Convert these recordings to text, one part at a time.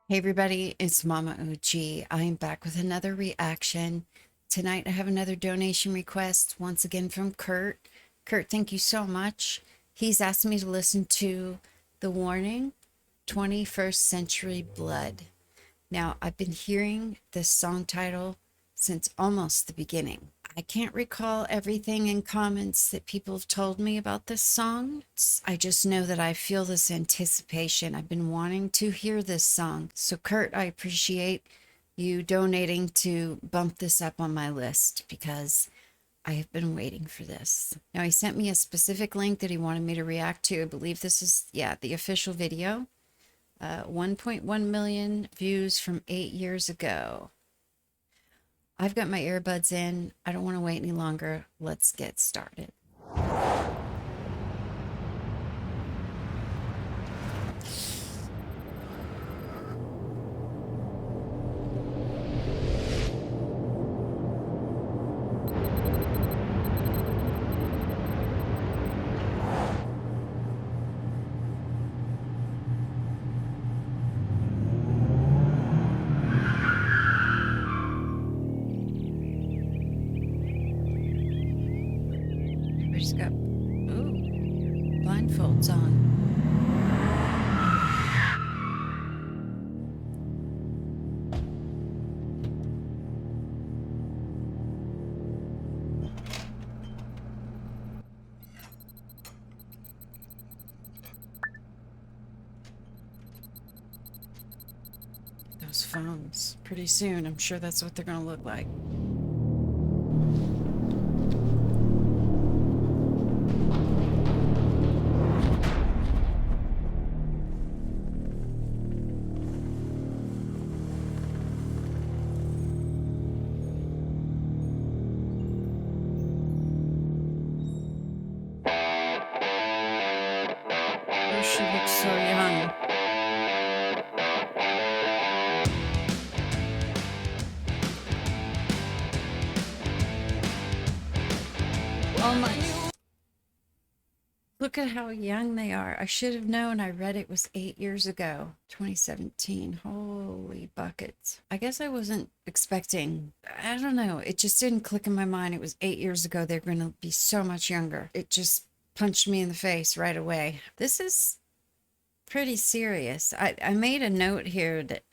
Hey everybody, it's MommaOG. I am back with another reaction. Tonight I have another donation request, once again from Kurt. Kurt, thank you so much. He's asked me to listen to The Warning, 21st Century Blood. Now, I've been hearing this song title since almost the beginning. I can't recall everything in comments that people have told me about this song. I just know that I feel this anticipation. I've been wanting to hear this song. So, Kurt, I appreciate you donating to bump this up on my list because I have been waiting for this. Now, he sent me a specific link that he wanted me to react to. I believe this is, yeah, the official video. 1.1 million views from 8 years ago. I've got my earbuds in. I don't want to wait any longer. Let's get started. Everybody's got, ooh, blindfolds on. Those phones. Pretty soon, I'm sure that's what they're going to look like. Oh, she looks so young. Oh my. Look at how young they are. I should have known. I read it was 8 years ago, 2017. Holy buckets. I guess I wasn't expecting, I don't know. It just didn't click in my mind. It was 8 years ago. They're going to be so much younger. It just punched me in the face right away. This is pretty serious. I made a note here that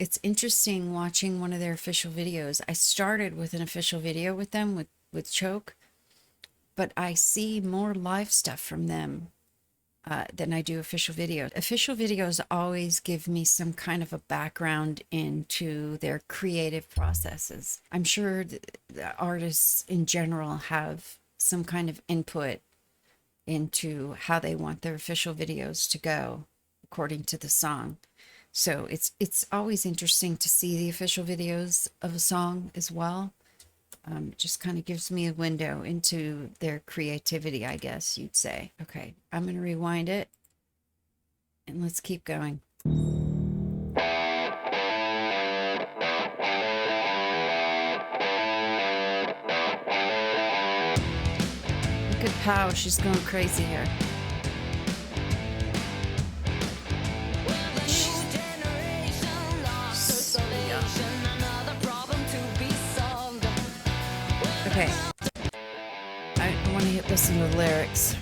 it's interesting watching one of their official videos. I started with an official video with them with Choke, but I see more live stuff from them than I do official videos. Official videos always give me some kind of a background into their creative processes. I'm sure the artists in general have some kind of input into how they want their official videos to go according to the song. So it's always interesting to see the official videos of a song as well. It just kind of gives me a window into their creativity, I guess you'd say. Okay, I'm going to rewind it and let's keep going. Look at Pow, she's going crazy here. So young. Okay, I want to listen to the lyrics.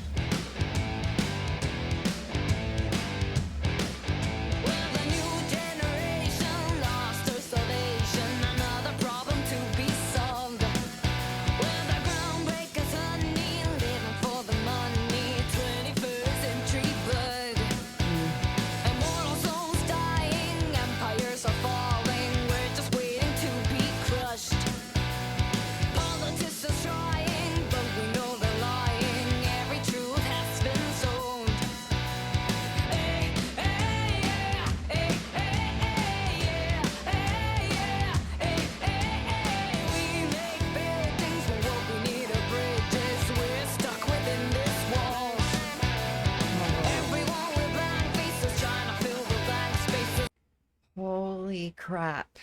Holy crap.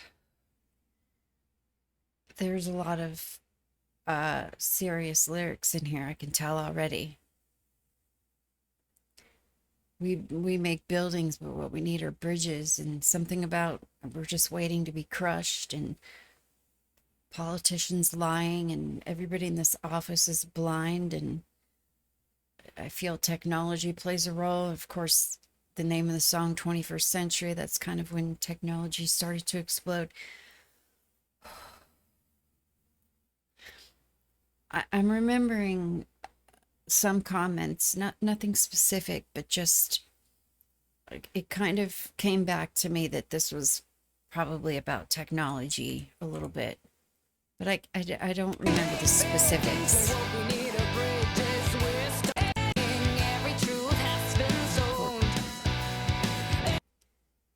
There's a lot of serious lyrics in here, I can tell already. We make buildings, but what we need are bridges, and something about we're just waiting to be crushed, and politicians lying, and everybody in this office is blind. And I feel technology plays a role. Of course, the name of the song, 21st Century, that's kind of when technology started to explode. I'm remembering some comments, nothing specific, but just like it kind of came back to me that this was probably about technology a little bit, but I don't remember the specifics.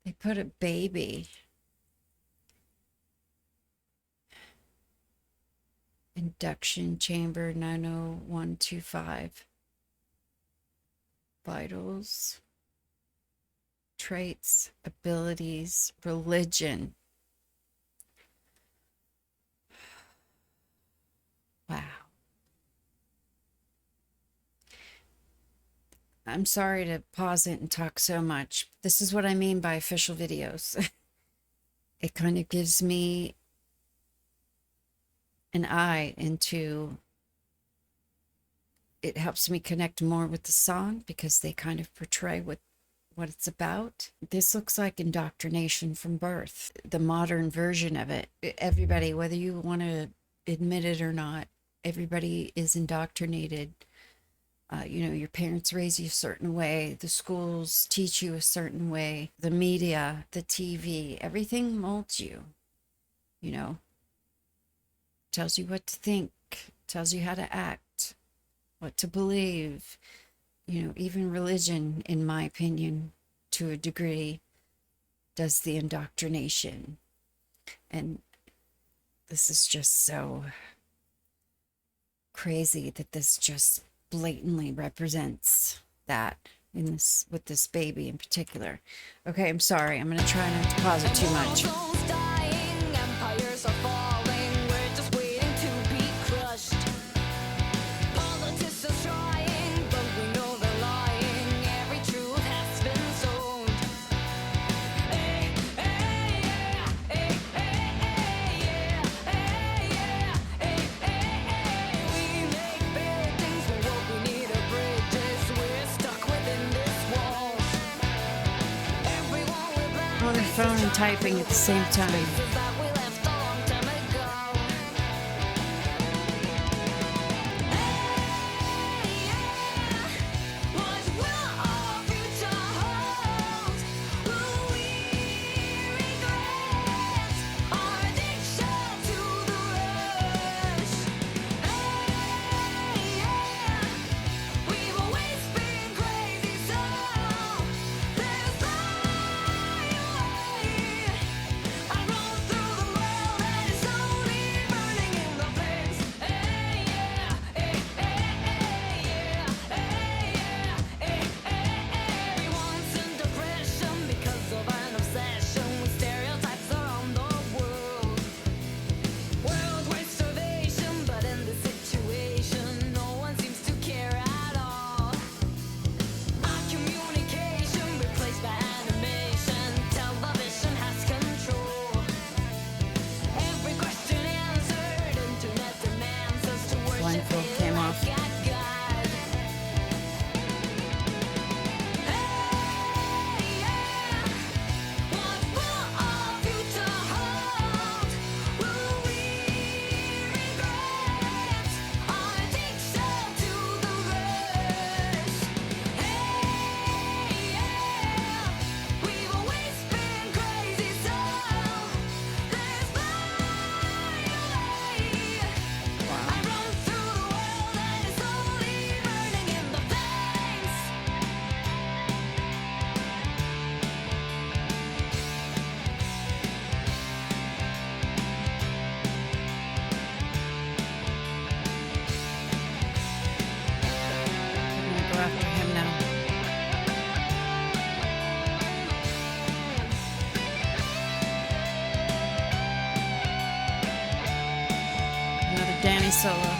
They put a baby induction chamber 90125. Vitals, traits, abilities, religion. Wow. I'm sorry to pause it and talk so much. This is what I mean by official videos. It kind of gives me an eye into, it helps me connect more with the song because they kind of portray what it's about. This looks like indoctrination from birth, the modern version of it. Everybody, whether you want to admit it or not, everybody is indoctrinated. Your parents raise you a certain way, the schools teach you a certain way, the media, the TV, everything molds you, tells you what to think, tells you how to act, what to believe. Even religion, in my opinion, to a degree, does the indoctrination. And this is just so crazy that this just blatantly represents that in this, with this baby in particular. Okay, I'm sorry. I'm going to try not to pause it too much. On the phone and typing at the same time. Blindfold came off. After him now. Another Danny solo.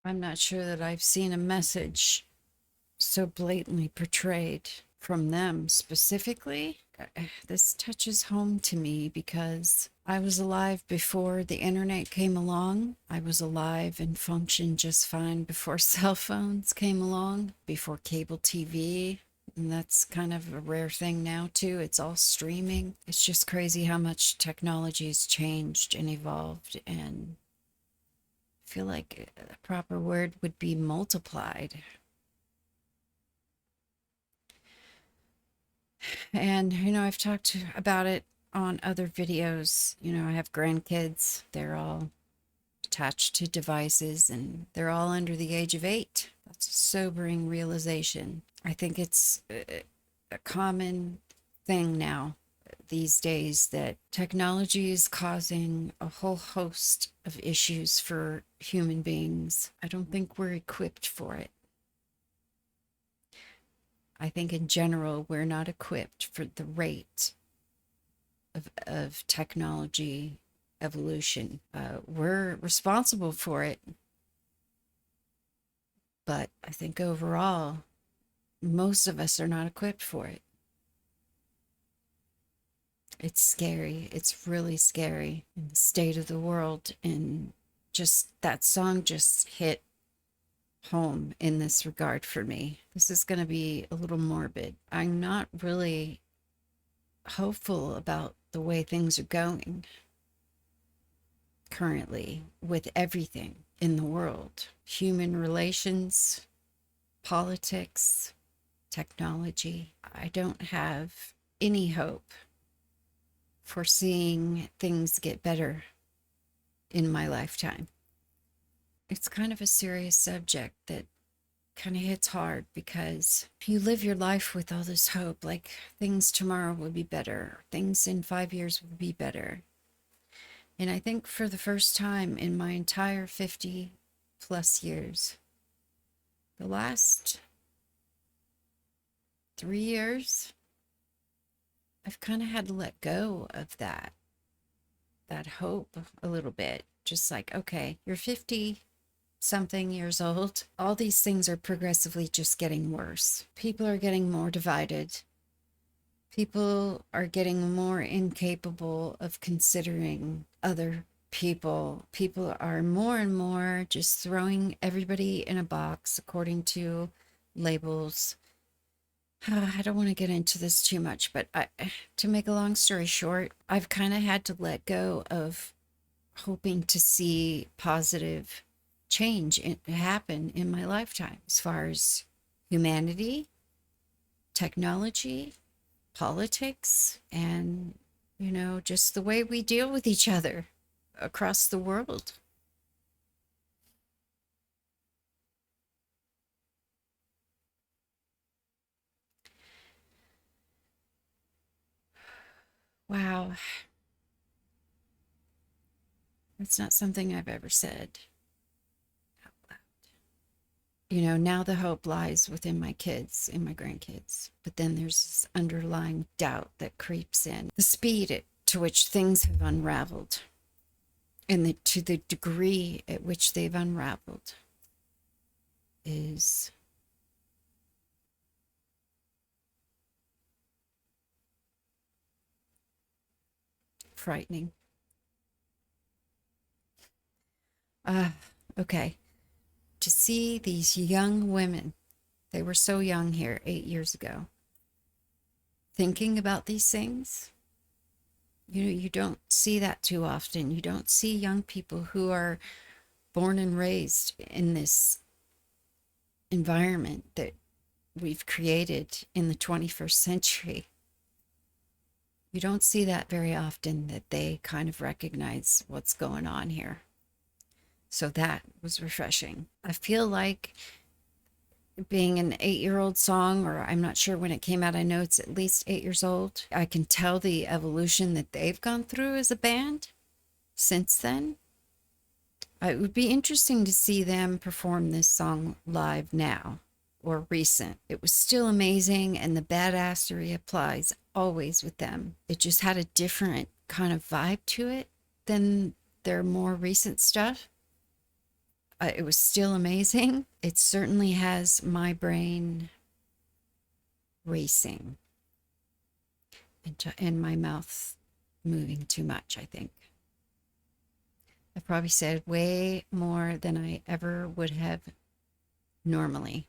I'm not sure that I've seen a message so blatantly portrayed from them specifically. This touches home to me because I was alive before the internet came along. I was alive and functioned just fine before cell phones came along, before cable TV. And that's kind of a rare thing now, too. It's all streaming. It's just crazy how much technology has changed and evolved. And I feel like a proper word would be multiplied. And, I've talked about it on other videos. I have grandkids. They're all attached to devices and they're all under the age of 8. That's a sobering realization. I think it's a common thing now these days that technology is causing a whole host of issues for human beings. I don't think we're equipped for it. I think in general, we're not equipped for the rate of technology evolution. We're responsible for it, but I think overall, most of us are not equipped for it. It's scary. It's really scary in the state of the world. And just that song just hit home in this regard for me. This is going to be a little morbid. I'm not really hopeful about the way things are going currently with everything in the world. Human relations, politics, technology. I don't have any hope for seeing things get better in my lifetime. It's kind of a serious subject that kind of hits hard because you live your life with all this hope, like things tomorrow will be better, things in 5 years will be better. And I think for the first time in my entire 50 plus years, the last 3 years, I've kind of had to let go of that hope a little bit. Just like, okay, you're 50 something years old. All these things are progressively just getting worse. People are getting more divided. People are getting more incapable of considering other people. People are more and more just throwing everybody in a box according to labels. I don't want to get into this too much, but to make a long story short, I've kind of had to let go of hoping to see positive change happen in my lifetime as far as humanity, technology, politics, and, just the way we deal with each other across the world. Wow. That's not something I've ever said out loud. Now the hope lies within my kids and my grandkids. But then there's this underlying doubt that creeps in. The speed to which things have unraveled and to the degree at which they've unraveled is frightening. Okay. To see these young women, they were so young here 8 years ago, thinking about these things. You don't see that too often. You don't see young people who are born and raised in this environment that we've created in the 21st century. You don't see that very often, that they kind of recognize what's going on here. So that was refreshing. I feel like being an 8-year-old song, or I'm not sure when it came out. I know it's at least 8 years old. I can tell the evolution that they've gone through as a band since then. It would be interesting to see them perform this song live now or recent. It was still amazing, and the badassery applies always with them. It just had a different kind of vibe to it than their more recent stuff. it was still amazing. It certainly has my brain racing and my mouth moving too much, I think. I probably said way more than I ever would have normally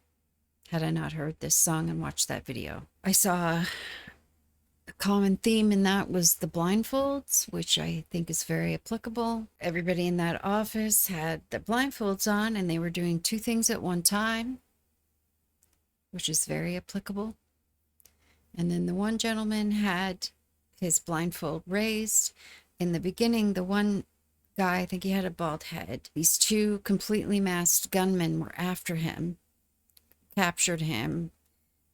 had I not heard this song and watched that video. I saw a common theme in that was the blindfolds, which I think is very applicable. Everybody in that office had the blindfolds on and they were doing two things at one time, which is very applicable. And then the one gentleman had his blindfold raised. In the beginning, the one guy, I think he had a bald head. These two completely masked gunmen were after him, captured him,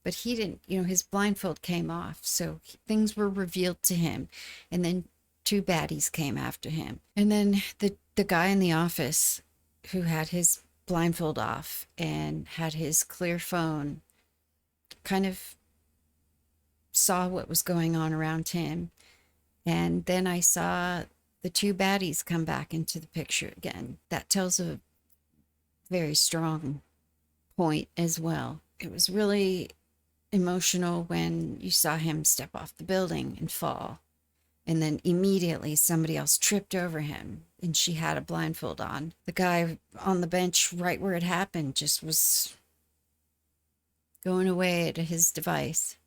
but he didn't, his blindfold came off. So things were revealed to him. And then two baddies came after him. And then the guy in the office who had his blindfold off and had his clear phone kind of saw what was going on around him. And then I saw the two baddies come back into the picture again. That tells a very strong point as well. It was really emotional when you saw him step off the building and fall. And then immediately somebody else tripped over him and she had a blindfold on. The guy on the bench right where it happened just was going away to his device.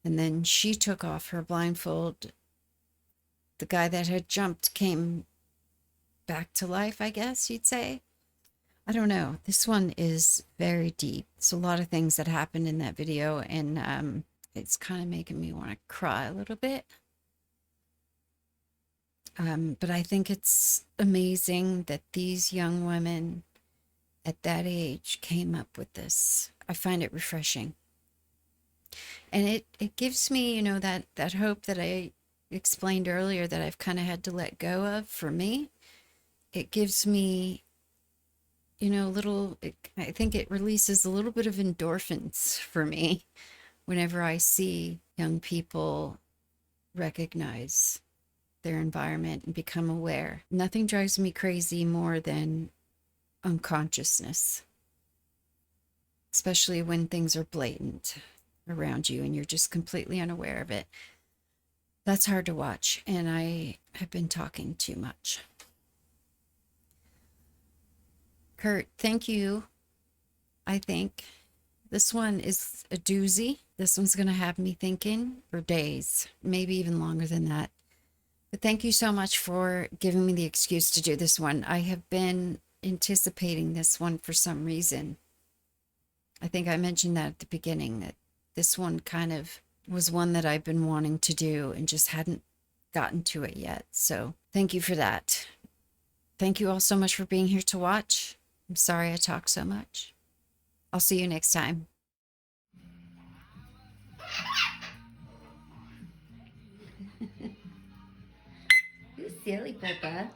And then she took off her blindfold. The guy that had jumped came back to life, I guess you'd say. I don't know. This one is very deep. It's a lot of things that happened in that video, and it's kind of making me want to cry a little bit. But I think it's amazing that these young women at that age came up with this. I find it refreshing. And it gives me, that hope that I explained earlier that I've kind of had to let go of for me. It gives me, I think it releases a little bit of endorphins for me whenever I see young people recognize their environment and become aware. Nothing drives me crazy more than unconsciousness, especially when things are blatant around you and you're just completely unaware of it. That's hard to watch, and I have been talking too much. Kurt, thank you. I think this one is a doozy. This one's going to have me thinking for days, maybe even longer than that. But thank you so much for giving me the excuse to do this one. I have been anticipating this one for some reason. I think I mentioned that at the beginning, that this one kind of was one that I've been wanting to do and just hadn't gotten to it yet. So thank you for that. Thank you all so much for being here to watch. I'm sorry I talk so much. I'll see you next time. You silly Bubba.